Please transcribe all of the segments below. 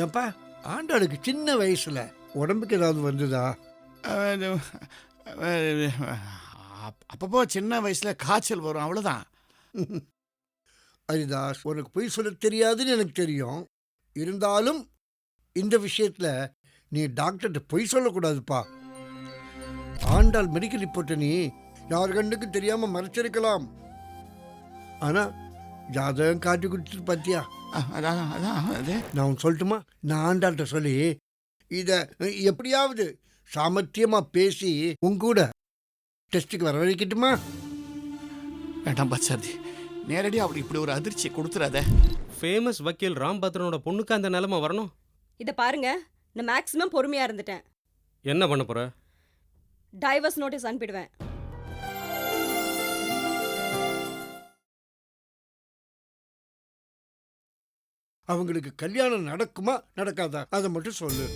ஏப்பா ஆண்டாளுக்கு சின்ன வயசுல உடம்புக்கு ஏதாவது வந்ததா? அப்பப்போ சின்ன வயசுல காய்ச்சல் வரும், அவ்வளோதான். ஹரிதாஸ், உனக்கு பொய் சொல்ல தெரியாதுன்னு எனக்கு தெரியும். இருந்தாலும் இந்த விஷயத்துல நீ டாக்டர்கிட்ட பொய் சொல்லக்கூடாதுப்பா. ஆண்டாள் மெடிக்கல் ரிப்போர்ட்டை நீ யார் கண்ணுக்கும் தெரியாம மறைச்சிருக்கலாம். ஆனா ஜாதகம் காட்டி கொடுத்துட்டு பார்த்தியா? அதான் அதான் அது நான் உன் சொல்லட்டுமா? நான் ஆண்டாள்கிட்ட சொல்லி இதை எப்படியாவது சாமர்த்தியமா பேசி உன் கூட டெஸ்ட்டுக்கு வர வைக்கட்டுமா? வேண்டாம் பச்சாதி, நேரடியாக அப்படி இப்படி ஒரு அதிர்ச்சி கொடுத்துறாத. ஃபேமஸ் வக்கீல் ராம்பத்ரனோட பொண்ணுக்கு அந்த நிலைமை வரணும். இதை பாருங்க, நான் மேக்ஸிமம் பொறுமையாக இருந்துட்டேன். என்ன பண்ண போற? டைவர்ஸ் நோட்டீஸ் அனுப்பிடுவேன். அவங்களுக்கு கல்யாணம் நடக்குமா நடக்காதா அதை மட்டும் சொல்லு.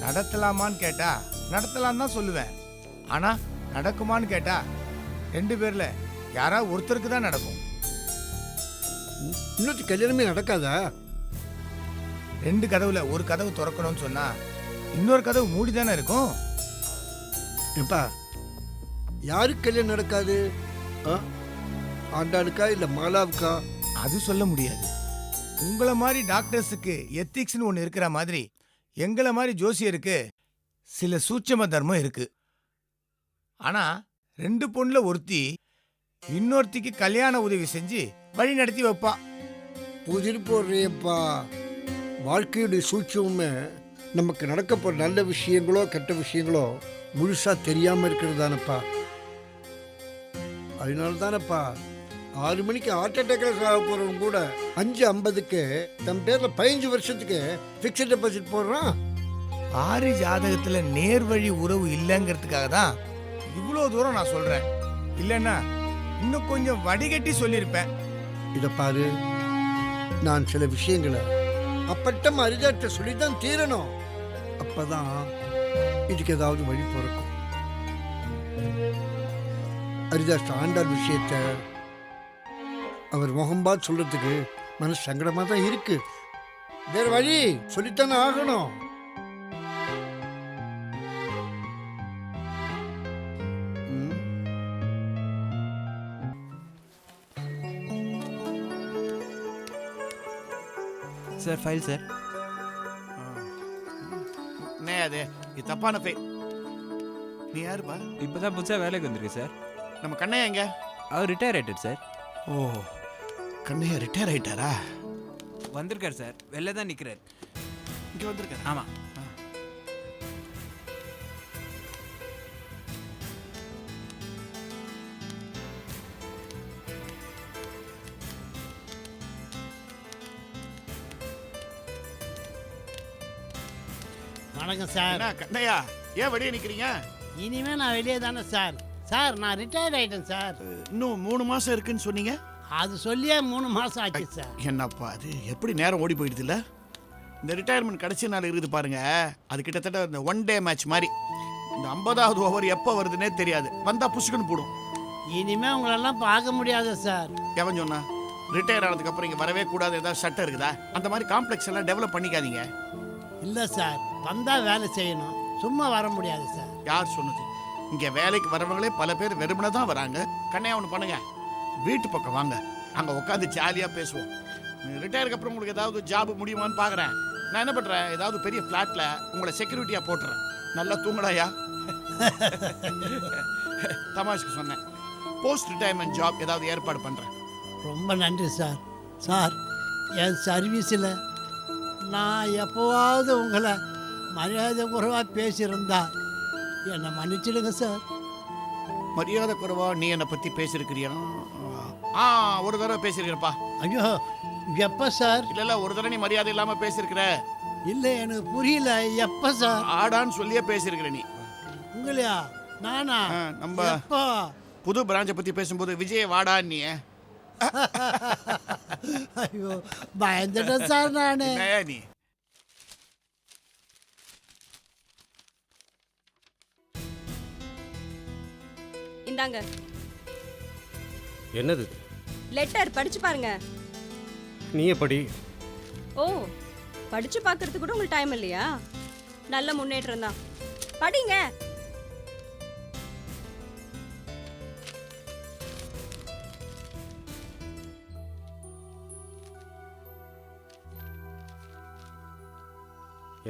நடத்தலாமான்னு கேட்டா நடத்தலாம் தான் சொல்லுவேன். ஆனா நடக்குமான்னு கேட்டா 2 பேர்ல யாராவது ஒருத்தருக்கு தான் நடக்கும். இன்னொரு கல்யாணமே நடக்காதா? 2 கதவுல ஒரு கதவு திறக்கணும்னு சொன்னா இன்னொரு கதவு மூடி தானே இருக்கும். எப்பா யாருக்கு கல்யாணம் நடக்காது? ஆண்டாளுக்கா இல்ல மாலாவுக்கா? அது சொல்ல முடியாது. உங்களை மாதிரி டாக்டர்ஸுக்கு எத்திக்ஸ்னு ஒன்று இருக்கிற மாதிரி எங்களை மாதிரி ஜோசியருக்கு சில சூட்சம தர்மம் இருக்கு. ஆனா 2 பொண்ணுல ஒருத்தி இன்னொருத்திக்கு கல்யாண உதவி செஞ்சு வழி நடத்தி வைப்பா. புதிர் போடுறியப்பா. வாழ்க்கையுடைய சூட்சமே நமக்கு நடக்க போற நல்ல விஷயங்களோ கெட்ட விஷயங்களோ முழுசா தெரியாம இருக்கிறது தானப்பா. அதனால தானப்பா 6 மணிக்கு ஹார்ட் அட்டாக்ல சாக போறவங்க கூட 5:50க்கு தம் பேர்ல 15 வருஷத்துக்கு பிக்ஸட் டெபாசிட் போடுறான். 6 ஜாதகத்துல நேர்வழி உறவு இல்லைங்கிறதுக்காக தான் இவ்வளோ தூரம் நான் சொல்றேன். இல்லைன்னா இன்னும் கொஞ்சம் வடிகட்டி சொல்லியிருப்பேன். இதை பாரு, நான் சில விஷயங்களை அப்பட்டம் அரிதாட்ட சொல்லித்தான் தீரணும். அப்பதான் இதுக்கு ஏதாவது வழி பிறக்கும். அரிதாஸ் ஆண்டாள் விஷயத்த அவர் முகம்பாத் சொல்றதுக்கு மனசு சங்கடமா தான் இருக்கு. வேற வழி சொல்லித்தானே ஆகணும். Sir file sir. என்ன அது? இது தப்பான பே. நீ யாருப்பா? இப்போதான் புதுசாக வேலைக்கு வந்திருக்கு சார். நம்ம கண்ணையா எங்க? அவர் ரிட்டையர் ஆயிட்டார் சார். ஓ, கண்ணையா ரிட்டையர் ஆயிட்டாரா? வந்திருக்கார் சார், வெளில தான் நிற்கிறார். இங்கே வந்திருக்காரு? ஆமாம். வணக்கம் சார். என்ன கண்ணையா, ஏன் வெளியே நிற்கிறீங்க? இனிமே நான் வெளியே தானே சார். சார் நான் ரிட்டையர்ட் ஆயிட்டேன் சார். இன்னும் 3 மாசம் இருக்குன்னு சொன்னீங்க. அது சொல்லியே 3 மாசம் ஆச்சு சார். என்னப்பா அது, எப்படி நேரம் ஓடி போயிடுது இல்ல? இந்த ரிட்டையர்மெண்ட் கடைசி நாள் இருக்குது பாருங்க, அது கிட்டத்தட்ட இந்த 1 டே மேட்ச் மாதிரி. இந்த 50வது ஓவர் எப்போ வருதுன்னே தெரியாது, வந்தா புஷ்குன்னு போடும். இனிமே உங்களெல்லாம் பார்க்க முடியாது சார். எவன் சொன்னா? ரிட்டையர் ஆனதுக்கு அப்புறம் இங்கே வரவே கூடாது ஏதாவது சட்டம் இருக்குதா? அந்த மாதிரி காம்ப்ளெக்ஸ் எல்லாம் டெவலப் பண்ணிக்காதீங்க. இல்லை சார், வந்தால் வேலை செய்யணும், சும்மா வர முடியாது சார். யார் சொன்னது? இங்கே வேலைக்கு வரவங்களே பல பேர் வெறுமனை தான் வராங்க. கண்ணையா ஒன்று பண்ணுங்க, வீட்டு பக்கம் வாங்க, அங்கே உட்காந்து ஜாலியாக பேசுவோம். ரிட்டையருக்கு அப்புறம் உங்களுக்கு ஏதாவது ஜாப் முடியுமான்னு பார்க்குறேன். நான் என்ன பண்ணுறேன், ஏதாவது பெரிய ஃப்ளாட்டில் உங்களை செக்யூரிட்டியாக போட்டுறேன். நல்லா தூங்கடாயா. தமாஷ்க்கு சொன்னேன். போஸ்ட் ரிட்டையர்மெண்ட் ஜாப் ஏதாவது ஏற்பாடு பண்ணுறேன். ரொம்ப நன்றி சார். சார், என் சர்வீஸில் நான் எப்போவாவது உங்களை மரியாதை குறைவாக பேசியிருந்தா என்னை மன்னிச்சிடுங்க சார். மரியாதை குறைவா நீ என்னை பற்றி பேசியிருக்கிறியா? ஒரு தடவை பேசியிருக்கிறப்பா. ஐயோ, எப்போ சார்? இல்லை ஒரு தடவை நீ மரியாதை இல்லாமல் பேசியிருக்கிற. இல்லை, எனக்கு புரியல. எப்போ சார்? ஆடான்னு சொல்லியே பேசியிருக்கிற நீ. உங்களையா? நானா? நம்ம எப்போ? புது பிரான்ச்சை பற்றி பேசும்போது விஜய் வாடா நீ. ஐயோ, பயந்துட்டேன் சார் நானு. நீ இந்தாங்க என்னது? லெட்டர் படிச்சு பாருங்க. நீயே படி. ஓ, படிச்சு பார்க்கறதுக்கு கூட உங்களுக்கு டைம் இல்லையா? நல்ல முன்னேற்றம் தான். படிங்க.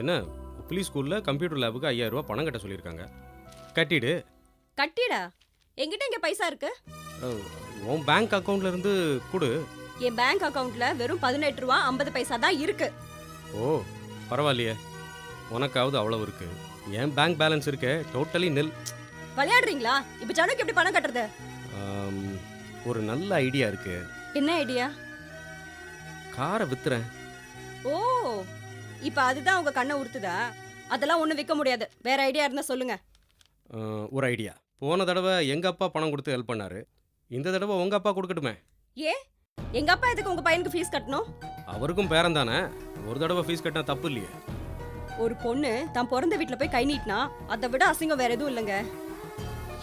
என்ன புலி ஸ்கூலில் கம்ப்யூட்டர் லேபுக்கு 5000 ரூபா பணம் கட்ட சொல்லியிருக்காங்க. கட்டிடு. கட்டிடா. என்கிட்ட இங்க பைசா இருக்கு. உன் பேங்க் அக்கௌண்ட்ல இருந்து கொடு. என் பேங்க் அக்கவுண்ட்ல வெறும் 18 ரூபா 50 பைசா தான் இருக்கு. ஓ பரவாயில்லையே, உனக்காவது அவ்வளவு இருக்கு. என் பேங்க் பேலன்ஸ் இருக்கே டோட்டலி நெல். விளையாடுறீங்களா? இப்ப ஜனுக்கு எப்படி பணம் கட்டுறது? ஒரு நல்ல ஐடியா இருக்கு. என்ன ஐடியா? காரை வித்துறேன். ஓ, இப்ப அதுதான் உங்க கண்ணை உறுத்துதா? அதெல்லாம் ஒண்ணும் விற்க முடியாது. வேற ஐடியா இருந்தா சொல்லுங்க. ஒரு ஐடியா. போன தடவை எங்க அப்பா பணம் கொடுத்து ஹெல்ப் பண்ணாரு. இந்த தடவை உங்க அப்பா கொடுக்கட்டுமே. ஏ, எங்க அப்பா எதுக்கு உங்க பையனுக்கு ஃபீஸ் கட்டணும்? அவருக்கும் பேரன் தானே, ஒரு தடவை ஃபீஸ் கட்டினா தப்பு இல்லையே. ஒரு பொண்ணு தான் பிறந்த வீட்டுல போய் கை நீட்டினா அதை விட அசிங்கம் வேற எதுவும் இல்லைங்க.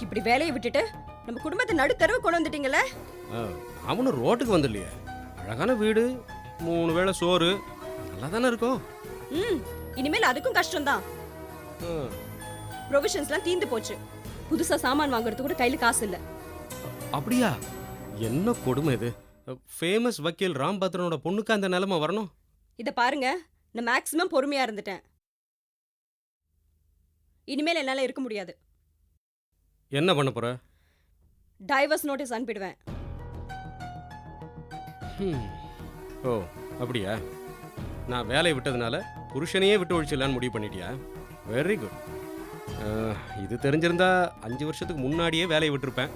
இப்படி வேலையை விட்டுட்டு நம்ம குடும்பத்தை நடுத்தரவு கொண்டு வந்துட்டீங்களே. அவனும் ரோட்டுக்கு வந்துடலையே. அழகான வீடு, 3 வேளை சோறு, நல்லா தானே இருக்கும். இனிமேல் அதுக்கும் கஷ்டம்தான். ப்ரொவிஷன்ஸ்லாம் தீந்து போச்சு. புதுசா சாமான் வாங்குறது கூட கையில காசு இல்ல. அப்படியா? என்ன கொடுமை இது. ஃபேமஸ் வக்கீல் ராம்பத்ரனோட பொண்ணுக்கு அந்த நிலைமை வரணும். இத பாருங்க, நான் மேக்ஸிமம் பொறுமையா இருந்துட்டேன். இனிமேல் என்னால இருக்க முடியாது. என்ன பண்ண போற? Divorce notice அனுப்பிடுவேன். ஓ அப்படியா? நான் வேலையை விட்டதுனால புருஷனையே விட்டு ஒழிச்சிடலான்னு முடிவு பண்ணிட்டியா? Very good. இது தெரிஞ்சிருந்தா 5 வருஷத்துக்கு முன்னாடியே வேலையை விட்டுருப்பேன்.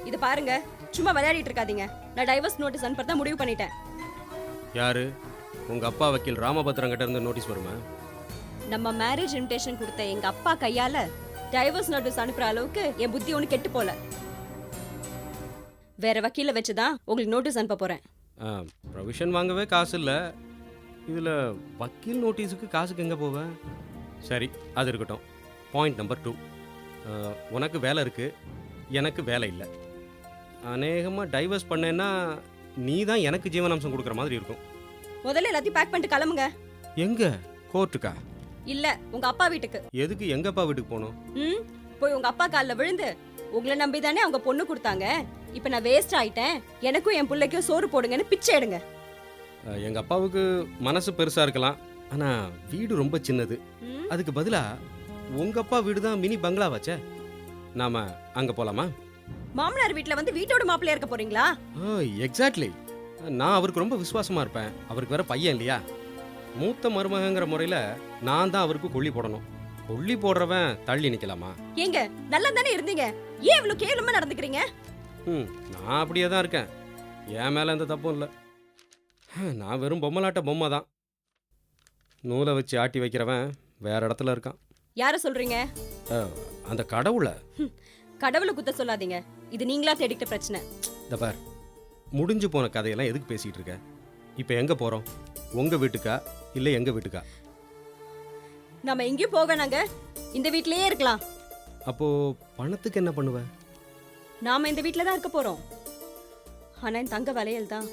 இது பாருங்க, சும்மா விளையாடிட்டு இருக்காதீங்க. நான் டைவர்ஸ் நோட்டீஸ் அனுப்புறதா முடிவு பண்ணிட்டேன். யாரு? உங்க அப்பா வக்கீல் ராமபத்ரன் கிட்ட இருந்து நோட்டீஸ் வருமா? நம்ம மேரேஜ் இன்விடேஷன் கொடுத்த எங்க அப்பா கையால டைவர்ஸ் நோட்டீஸ் அனுப்புற அளவுக்கு என் புத்தி ஒன்று கெட்டு போல. வேற வக்கீல வச்சுதான் உங்களுக்கு நோட்டீஸ் அனுப்ப போறேன். ப்ரொவிஷன் வாங்கவே காசு இல்லை. இதில் வக்கீல் நோட்டீஸுக்கு காசுக்கு எங்கே போவேன்? சரி, அது இருக்கட்டும். பாயிண்ட் நம்பர் 2, உனக்கு வேலை இருக்குது, எனக்கு வேலை இல்லை. அநேகமாக டைவர்ஸ் பண்ணேன்னா நீ தான் எனக்கு ஜீவனாம்சம் கொடுக்குற மாதிரி இருக்கும். முதல்ல எல்லாத்தையும் பேக் பண்ணிட்டு கிளம்புங்க. எங்கே? கோர்ட்டுக்கா? இல்ல, உங்க அப்பா வீட்டுக்கு. எதுக்கு எங்க அப்பா வீட்டுக்கு போகணும்? போய் உங்க அப்பா காலில் விழுந்து, உங்களை நம்பி தானே அவங்க பொண்ணு கொடுத்தாங்க, இப்போ நான் வேஸ்ட் ஆயிட்டேன், எனக்கும் என் பிள்ளைக்கும் சோறு போடுங்கன்னு பிச்சை எடுங்க. எங்க அப்பாவுக்கு மனசு பெருசா இருக்கலாம், ஆனா வீடு ரொம்ப சின்னது. அதுக்கு பதிலா உங்க அப்பா வீடு தான் மினி பங்களா வச்சே. நாம அங்க போலாமா? மாமனார் வீட்டுல வந்து வீட்டோட மாப்பிள்ளையா இருக்க போறீங்களா? எக்ஸாக்ட்லி. நான் அவருக்கு ரொம்ப விசுவாசமா இருப்பேன். அவருக்கு வேற பையன் இல்லையா? மூத்த மருமகங்கிற முறையில நான் தான் அவருக்கு கொள்ளி போடணும். கொள்ளி போடுறவன் தள்ளி நிக்கலாமா? ஏங்க, நல்லா தானே இருந்தீங்க, ஏன் இவ்வளவு கேவலமா நடந்துக்கிறீங்க? நான் அப்படியே தான் இருக்கேன். என் மேல எந்த தப்பும் இல்லை. நான் வெறும் பொம்மலாட்ட பொம்மை தான். நூலை வச்சு ஆட்டி வைக்கிறவன் வேற இடத்துல இருக்கான். யார சொல்றீங்க? அந்த கடவுளை. கடவுளை குத்த சொல்லாதீங்க, இது நீங்களா தேடிக்கிட்ட பிரச்சனை. இந்த பார், முடிஞ்சு போன கதையெல்லாம் எதுக்கு பேசிட்டு இருக்க? இப்போ எங்க போறோம்? உங்க வீட்டுக்கா இல்லை எங்க வீட்டுக்கா? நம்ம எங்கேயும் போக வேணாங்க, இந்த வீட்லயே இருக்கலாம். அப்போ பணத்துக்கு என்ன பண்ணுவ? நாம இந்த வீட்ல தான் இருக்க போறோம். ஆனா என் தங்க வளையல் தான்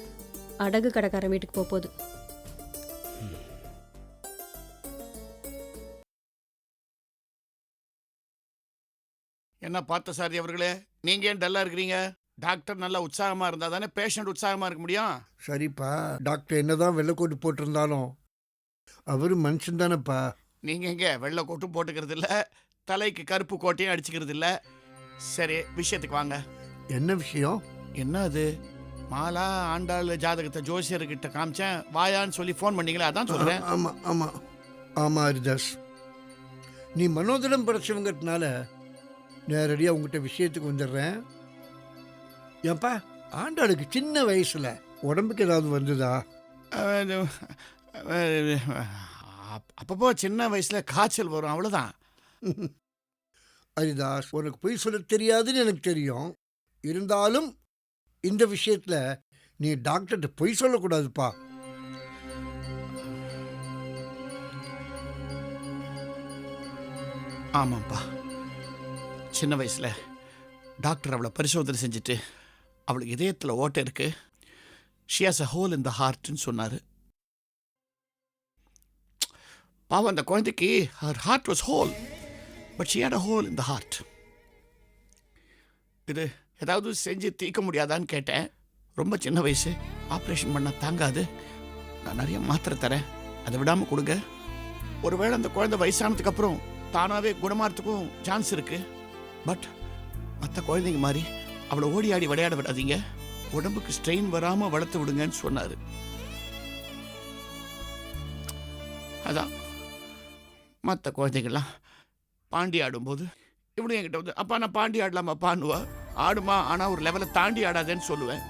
அடகு கடைக்காரன் வீட்டுக்கு போகுது. என்ன பார்த்தசாரதி அவர்களே, நீங்க ஏன் டல்லா இருக்கிறீங்க? டாக்டர் நல்லா உற்சாகமா இருந்தா தானே பேஷண்ட் உற்சாகமா இருக்க முடியும். சரிப்பா, டாக்டர் என்னதான் வெள்ளைக்கோட்டு போட்டிருந்தாலும் அவரு மனுஷன் தானேப்பா. நீங்க எங்க வெள்ளை கோட்டும் போட்டுக்கிறது இல்ல, தலைக்கு கருப்பு கோட்டையும் அடிச்சுக்கிறது இல்ல. சரி, விஷயத்துக்கு வாங்க. என்ன விஷயம்? என்ன அது? மாலா ஆண்டாள் ஜாதகத்தை ஜோசியர்கிட்ட காமிச்சேன், வாயான்னு சொல்லி ஃபோன் பண்ணீங்களா? அதான் சொல்றேன். ஆமா ஆமா ஆமா ஹரிதாஸ், நீ மனோதரம் படைச்சவங்கிறதுனால நேரடியாக உங்ககிட்ட விஷயத்துக்கு வந்துடுறேன். ஏப்பா, ஆண்டாளுக்கு சின்ன வயசுல உடம்புக்கு ஏதாவது வந்ததா? அப்பப்போ சின்ன வயசுல காய்ச்சல் வரும், அவ்வளவுதான். ஹரிதாஸ், உனக்கு பொய் சொல்ல தெரியாதுன்னு எனக்கு தெரியும். இருந்தாலும் இந்த விஷயத்துல நீ டாக்டர்கிட்ட பொய் சொல்லக்கூடாதுப்பா. ஆமாப்பா, சின்ன வயசுல டாக்டர் அவளை பரிசோதனை செஞ்சுட்டு அவளுக்கு இதயத்தில் ஓட்டை இருக்கு, ஷி ஹாஸ் அ ஹோல் இன் த ஹார்ட்னு சொன்னார். பாவம் அந்த குழந்தைக்கு her heart was whole but she had a hole in the heart. இது ஏதாவது செஞ்சு தீர்க்க முடியாதான்னு கேட்டேன். ரொம்ப சின்ன வயசு, ஆப்ரேஷன் பண்ண தாங்காது, நான் நிறைய மாத்திரை தரேன், அதை விடாமல் கொடுங்க. ஒருவேளை அந்த குழந்தை வயசானதுக்கு அப்புறம் தானாகவே குணமாறதுக்கும் சான்ஸ் இருக்கு. பட் மற்ற குழந்தைங்க மாதிரி அவளை ஓடி ஆடி விளையாட விடாதீங்க, உடம்புக்கு ஸ்ட்ரெயின் வராமல் வளர்த்து விடுங்கன்னு சொன்னார். அதான் மற்ற குழந்தைங்கள்லாம் பாண்டி ஆடும்போது இப்படி என்கிட்ட வந்து அப்பா நான் பாண்டி ஆடலாமா பான்னுவா. ஆடுமா, ஆனால் ஒரு லெவலை தாண்டி ஆடாதேன்னு சொல்லுவேன்.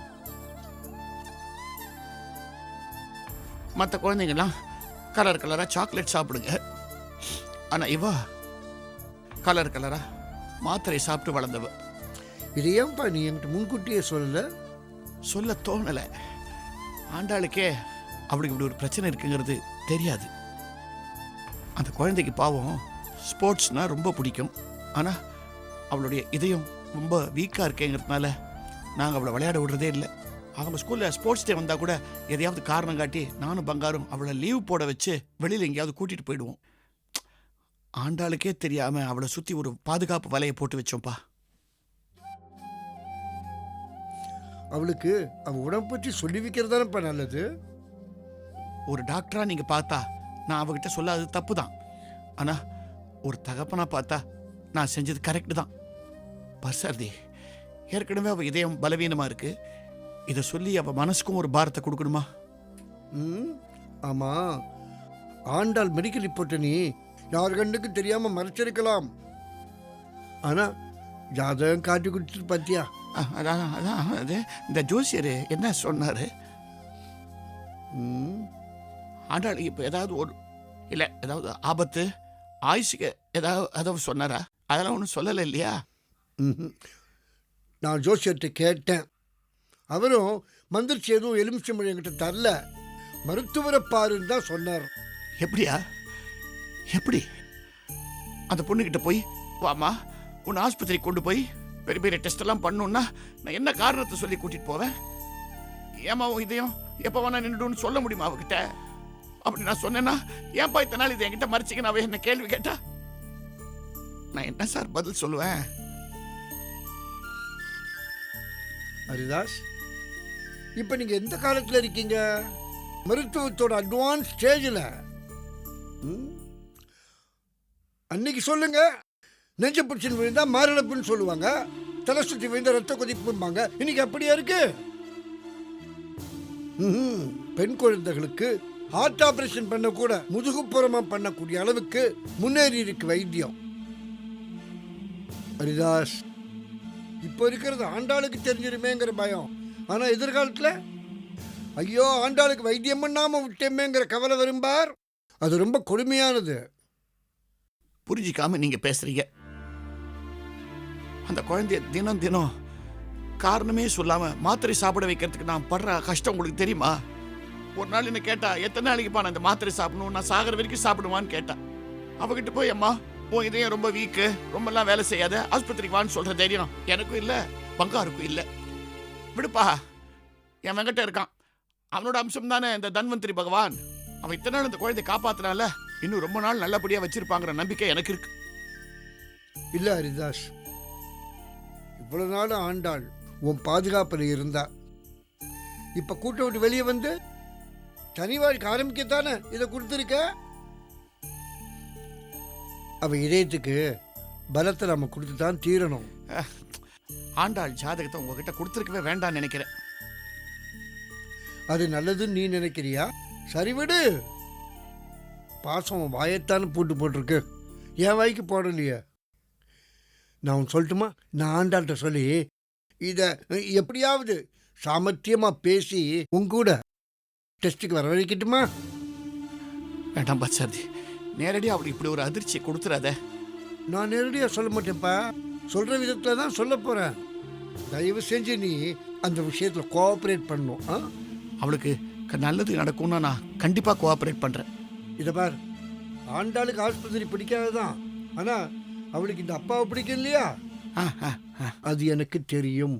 மற்ற குழந்தைங்கள்லாம் கலர் கலராக சாக்லேட் சாப்பிடுங்க, ஆனால் இவா கலர் கலராக மாத்திரை சாப்பிட்டு வளர்ந்தவ. இது ஏன்பா நீ என்கிட்ட முன்கூட்டியே சொல்லலை? சொல்ல தோணலை. ஆண்டாளுக்கே அவளுக்கு இப்படி ஒரு பிரச்சனை இருக்குங்கிறது தெரியாது. அந்த குழந்தைக்கு பாவம் ஸ்போர்ட்ஸ்னால் ரொம்ப பிடிக்கும், ஆனால் அவளுடைய இதயம் ரொம்ப வீக்காக இருக்கேங்கிறதுனால நாங்கள் அவளை விளையாட விடுறதே இல்லை. அவங்க ஸ்கூலில் ஸ்போர்ட்ஸ் டே வந்தால் கூட எதையாவது காரணம் காட்டி நானும் பங்காரும் அவளை லீவ் போட வச்சு வெளியில் எங்கேயாவது கூட்டிகிட்டு போயிடுவோம். ஆண்டாளுக்கே தெரியாமல் அவளை சுற்றி ஒரு பாதுகாப்பு வலையை போட்டு வச்சோம்ப்பா. அவளுக்கு அவள் உடம்பு பற்றி சொல்லி வைக்கிறது தானேப்பா நல்லது. ஒரு டாக்டராக நீங்கள் பார்த்தா நான் அவகிட்ட சொல்லாதது தப்பு தான், ஆனால் ஒரு தகப்பனா பார்த்தா நான் செஞ்சது கரெக்டு தான். பர்சாரதி, ஏற்கனவே அவள் இதயம் பலவீனமாக இருக்குது, இதை சொல்லி அவள் மனசுக்கும் ஒரு பாரத்தை கொடுக்கணுமா? ஆமாம், ஆண்டாள் மெடிக்கல் ரிப்போர்ட்டை நீ யார் கண்ணுக்கும் தெரியாமல் மறைச்சிருக்கலாம், ஆனால் ஜாதகம் காட்டி கொடுத்துட்டு பார்த்தியா? அதான் அதான் அது இந்த ஜோசியர் என்ன சொன்னார்? ஆண்டாள் இப்போ ஏதாவது ஒரு இல்லை ஏதாவது ஆபத்து ஆயுசுக்கு ஏதாவது சொன்னாரா? அதெல்லாம் ஒன்றும் சொல்லலை இல்லையா? நான் ஜோசியர்கிட்ட கேட்டேன், அவரும் மந்திரிச்சு எதுவும் எலுமிச்சம்பழம் என்கிட்ட தரல, மருத்துவரை பாருன்னு தான் சொன்னார். எப்படியா? எப்படி? அந்த பொண்ணுக்கிட்ட போய் வாமா உன்னை ஆஸ்பத்திரிக்கு கொண்டு போய் பெரிய பெரிய டெஸ்ட் எல்லாம் பண்ணணும்னா நான் என்ன காரணத்தை சொல்லி கூட்டிட்டு போவேன்? ஏமா இதையும் எப்போ வேணா நின்றுன்னு சொல்ல முடியுமா அவகிட்ட? அப்படி நான் சொன்னேன்னா ஏன்பா இத்தனை நாள் இதை என்கிட்ட மறைச்சிக்கன்னு அவ என்ன கேள்வி கேட்டா நான் என்ன சார் பதில் சொல்லுவேன்? ஹரிதாஸ், இப்போ நீங்கள் எந்த காலத்தில் இருக்கீங்க? மருத்துவத்தோட அட்வான்ஸ் ஸ்டேஜில். அன்னைக்கு சொல்லுங்க, நெஞ்ச பிரச்சனை விழுந்தா மாரடைப்புன்னு சொல்லுவாங்க, தலை சுற்றி விழுந்தா ரத்த கொதிப்பும்பாங்க. இன்னைக்கு அப்படியா இருக்கு? பெண் குழந்தைகளுக்கு ஹார்ட் ஆபரேஷன் பண்ண கூட முதுகுப்புறமா பண்ணக்கூடிய அளவுக்கு முன்னேறி இருக்கு வைத்தியம். ஹரிதாஸ், இப்போ இருக்கிறது ஆண்டாளுக்கு தெரிஞ்சிருமேங்கிற பயம், ஆனால் எதிர்காலத்தில் ஐயோ ஆண்டாளுக்கு வைத்தியம் பண்ணாமல் விட்டேமேங்கிற கவலை வரும்பார். அது ரொம்ப கொடுமையானது. புரிஞ்சிக்காம நீங்க பேசுறீங்க. அந்த குழந்தைய தினம் தினம் காரணமே சொல்லாம மாத்திரை சாப்பிட வைக்கிறதுக்கு நான் படுற கஷ்டம் உங்களுக்கு தெரியுமா? ஒரு நாள் என்ன கேட்டா எத்தனை நாளைக்குப்பா நான் இந்த மாத்திரை சாப்பிடணும், நான் சாகிற வரைக்கும் சாப்பிடுவான்னு கேட்டா. அவகிட்ட போய் அம்மா உன் இதயம் ரொம்ப வீக்கு, ரொம்பலாம் வேலை செய்யாத, ஆஸ்பத்திரிக்கு வான்னு சொல்ற தைரியம் எனக்கும் இல்லை, பங்காருக்கும் இல்லை. விடுப்பா, என் வெங்கட்ட இருக்கான், அவனோட அம்சம் தானே இந்த தன்வந்திரி பகவான். அவன் இத்தனை நாள் இந்த குழந்தைய காப்பாத்தினால இன்னும் ரொம்ப நாள் நல்லபடியா வச்சிருப்பாங்கிற நம்பிக்கை எனக்கு இருக்கு. இல்லை ஹரிதாஸ், இவ்வளவு நாள் ஆண்டாள் உன் பாதுகாப்பில் இருந்தா, இப்போ கூட்ட விட்டு வெளியே வந்து தனி வாழ்க்கை ஆரம்பிக்கத்தானே இதை கொடுத்துருக்க. அவ இதயத்துக்கு பலத்தை நம்ம கொடுத்து தான் தீரணும். ஆண்டாள் ஜாதகத்தை உங்ககிட்ட கொடுத்துருக்கவே வேண்டாம்னு நினைக்கிறேன். அது நல்லதுன்னு நீ நினைக்கிறியா? சரி விடு, பாசம் வாயத்தானு போட்டிருக்கு, என் வாய்க்கு போடலையே. நான் உன் சொல்லட்டுமா? நான் ஆண்டாள்கிட்ட சொல்லி இதை எப்படியாவது சாமர்த்தியமாக பேசி உங்கூட டெஸ்ட்டுக்கு வர வைக்கட்டுமா? வேண்டாம் பச்சார்த்தி, நேரடியாக அவளுக்கு இப்படி ஒரு அதிர்ச்சியை கொடுத்துறாத. நான் நேரடியாக சொல்ல மாட்டேன்ப்பா, சொல்கிற விதத்தில் தான் சொல்ல போகிறேன். தயவு செஞ்சு நீ அந்த விஷயத்தில் கோஆப்ரேட் பண்ணணும். அவளுக்கு நல்லது நடக்கும்னா நான் கண்டிப்பாக கோஆப்ரேட் பண்ணுறேன். இதை பார், ஆண்டாளுக்கு ஆஸ்பத்திரி பிடிக்காதுதான், ஆனால் அவளுக்கு இந்த அப்பாவை பிடிக்கும் இல்லையா? அது எனக்கு தெரியும்.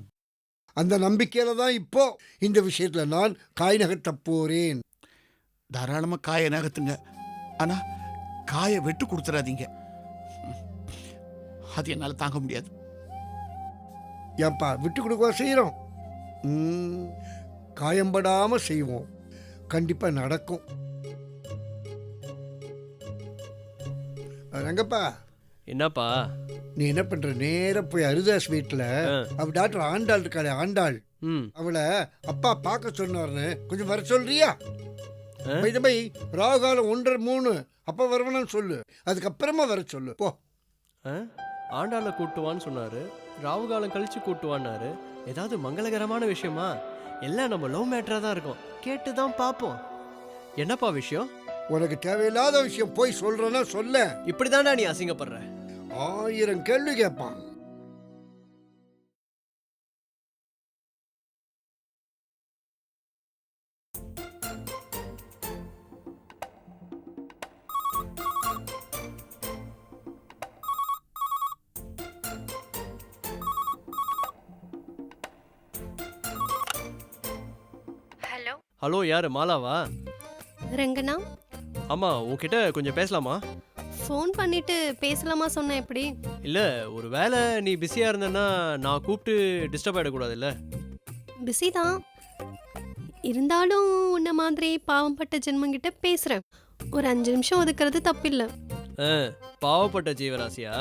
அந்த நம்பிக்கையில தான் இப்போ இந்த விஷயத்தில் நான் காய் நகர்த்த போறேன். தாராளமாக காயை நகர்த்துங்க, ஆனால் காயை வெட்டு கொடுத்துறாதீங்க. அது என்னால தாங்க முடியாது. ஏன்பா விட்டு கொடுக்க செய்கிறோம், காயம்படாமல் செய்வோம், கண்டிப்பாக நடக்கும். ரங்கப்பா, என்னப்பா? நீ என்ன பண்ற, நேரா போய் ஹரிதாஸ் வீட்டில் அவ டாக்டர் ஆண்டாள் இருக்காளே, ஆண்டாள், அவளை அப்பா பார்க்க சொன்னார்னு கொஞ்சம் வர சொல்றியா? பை ராகுகாலம் 1:30 3 அப்பா வருவனான்னு சொல்லு, அதுக்கப்புறமா வர சொல்லு போ. ஆண்டாளை கூட்டுவான்னு சொன்னாரு, ராவுகாலம் கழிச்சு கூட்டுவான்னாரு. ஏதாவது மங்களகரமான விஷயமா? எல்லாம் நம்ம லவ் மேட்டரா தான் இருக்கும். கேட்டு தான் பார்ப்போம். என்னப்பா விஷயம்? உனக்கு தேவையில்லாத விஷயம் போய் சொல்றேன்னா சொல்ல. இப்படிதான்டா நீ அசிங்கப்படுற. 1000 கேள்வி கேட்பான். ஹலோ ஹலோ, யாரு? மாலாவா? ரங்கண்ணா, ஆமா, உன்கிட்ட கொஞ்சம் பேசலாமா? ஃபோன் பண்ணிட்டு பேசலாமா சொன்ன எப்படி? இல்ல, ஒரு வேளை நீ பிஸியா இருந்தேன்னா நான் கூப்பிட்டு டிஸ்டர்ப் ஆயிடக்கூடாதுல்ல. பிஸி தான், இருந்தாலும் உன்ன மாதிரி பாவப்பட்ட ஜென்மங்கிட்ட பேசுறேன். ஒரு 5 நிமிஷம் ஒதுக்குறது தப்பில்லை. பாவப்பட்ட ஜீவராசியா?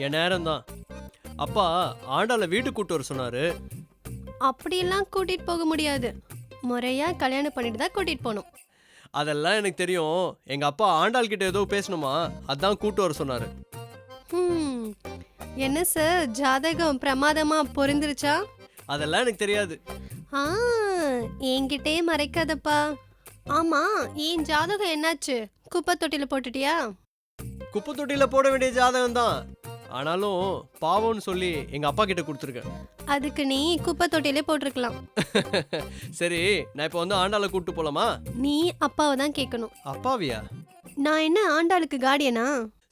என் நேரம் தான். அப்பா ஆண்டாளை வீட்டுக்கு கூட்டு வர சொன்னாரு. அப்படியெல்லாம் கூட்டிட்டு போக முடியாது. முறையா கல்யாணம் பண்ணிட்டு தான் கூட்டிட்டு போகணும். அதெல்லாம் எனக்கு தெரியும். எங்க அப்பா ஆண்டாள் கிட்ட ஏதோ பேசணுமா, அதான் கூட்டு வர சொன்னாரு. என்ன சார், ஜாதகம் பிரமாதமா பொருந்துருச்சா? அதெல்லாம் எனக்கு தெரியாது. என்கிட்டே மறைக்காதப்பா. ஆமா, என் ஜாதகம் என்னாச்சு? குப்பை தொட்டில போட்டுட்டியா? குப்பை தொட்டியில போட வேண்டிய ஜாதகம் தான், ஆனாலும் பாவம்னு சொல்லி எங்க அப்பா கிட்ட கொடுத்துருக்கேன். அதுக்கு நீ குப்பை தொட்டிலே போட்டிருக்கலாம். சரி, நான் இப்போ வந்து ஆண்டாளை கூட்டு போலாமா? நீ அப்பாவை தான் கேட்கணும். அப்பாவியா? நான் என்ன ஆண்டாளுக்கு கார்டியனா?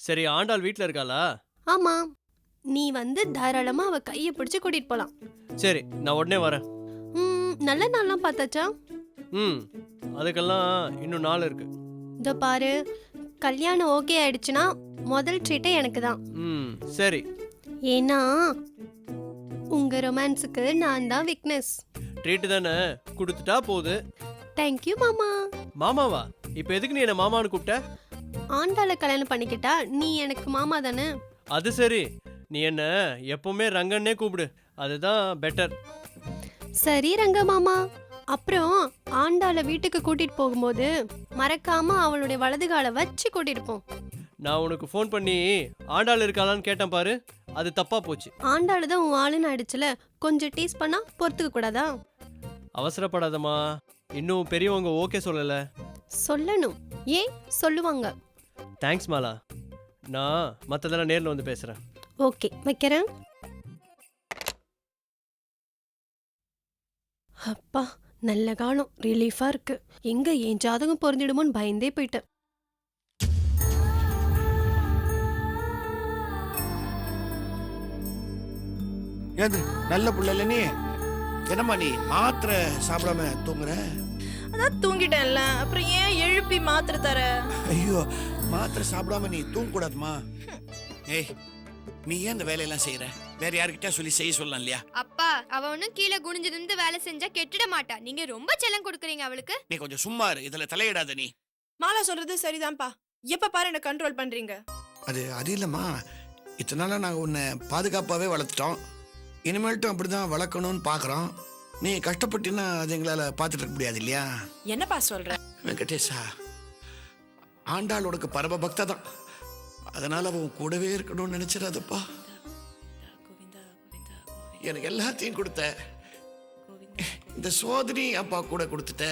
சரி, ஆண்டாள் வீட்ல இருக்காளா? ஆமா, நீ வந்து தாராளமா அவ கையை பிடிச்சு கூட்டிட்டு போலாம். சரி, நான் உடனே வரேன். நல்ல நாள்லாம் பார்த்தாச்சா? அதுக்கெல்லாம் இன்னும் நாள் இருக்கு. இதோ பாரு, கல்யாணம் ஓகே ஆயிடுச்சுன்னா முதல் ட்ரீட்டே எனக்கு தான். சரி. ஏன்னா உங்க ரொமான்ஸுக்கு நான் தான் விக்னஸ். ட்ரீட் தானே, கொடுத்துட்டா போகுது. தேங்க்யூ மாமா. மாமாவா? இப்போ எதுக்கு நீ என்ன மாமான்னு கூப்பிட்ட? ஆண்டாளை கல்யாணம் பண்ணிக்கிட்டா நீ எனக்கு மாமா தானே. அது சரி, நீ என்ன எப்பவுமே ரங்கன்னே கூப்பிடு, அதுதான் பெட்டர். சரி ரங்க மாமா. அப்புறம் ஆண்டாளை வீட்டுக்கு கூட்டிட்டு போகும்போது மறக்காம அவளுடைய வலது காலை வச்சு கூட்டிட்டு போ. நான் உனக்கு ஃபோன் பண்ணி ஆண்டாள் இருக்காளான்னு கேட்டேன் பாரு, அது தப்பா போச்சு. ஆண்டாளு தான் உன் ஆளுன்னு ஆயிடுச்சுல, கொஞ்சம் டீஸ் பண்ணா பொறுத்துக்க கூடாதா? அவசரப்படாதம்மா, இன்னும் பெரியவங்க ஓகே சொல்லல. சொல்லணும், ஏன் சொல்லுவாங்க. தேங்க்ஸ் மாலா, நான் மற்றதெல்லாம் நேரில் வந்து பேசுகிறேன். ஓகே, வைக்கிறேன். அப்பா, நல்ல காலம், ரிலீஃபா இருக்கு. எங்க என் ஜாதகம் பொருந்திடுமோன்னு பயந்தே போயிட்டேன். நல்ல புள்ள நீ. என்னம்மா நீ மாத்திரை சாப்பிடாம தூங்குற? அதான் தூங்கிட்டேன்ல, அப்புறம் ஏன் எழுப்பி மாத்திரை தர? ஐயோ, மாத்திரை சாப்பிடாம நீ தூங்க கூடாதுமா. ஏய், நீ ஏன் இந்த வேலையெல்லாம் செய்யற? வேற யாருக்கிட்ட சொல்லி செய்ய சொல்லலாம் இல்லையா? அப்பா, அவ ஒன்னும் கீழே குனிஞ்சிருந்து வேலை செஞ்சா கெட்டுட மாட்டா. நீங்க ரொம்ப செல்லம் கொடுக்குறீங்க அவளுக்கு. நீ கொஞ்சம் சும்மா இரு, இதுல தலையிடாத நீ. மாலா சொல்றது சரிதான்ப்பா, எப்ப பாரு என்ன கண்ட்ரோல் பண்றீங்க. அது இல்லம்மா, இத்தனை நாளா நாங்கள் உன்னை பாதுகாப்பாகவே வளர்த்துட்டோம். இனிமேல்ட்டும் அப்படிதான் வளர்க்கணும்னு பார்க்குறோம். நீ கஷ்டப்பட்டினா அது எங்களால் பார்த்துட்டு இருக்க முடியாது இல்லையா? என்னப்பா சொல்ற? வெங்கடேஷா, ஆண்டாள் உனக்கு பரம பக்த தான், அதனால அவன் கூடவே இருக்கணும்னு நினைச்சிடாதப்பா. எனக்கு எல்லாத்தையும் கொடுத்த, இந்த சோதனை அப்பா கூட கொடுத்துட்ட.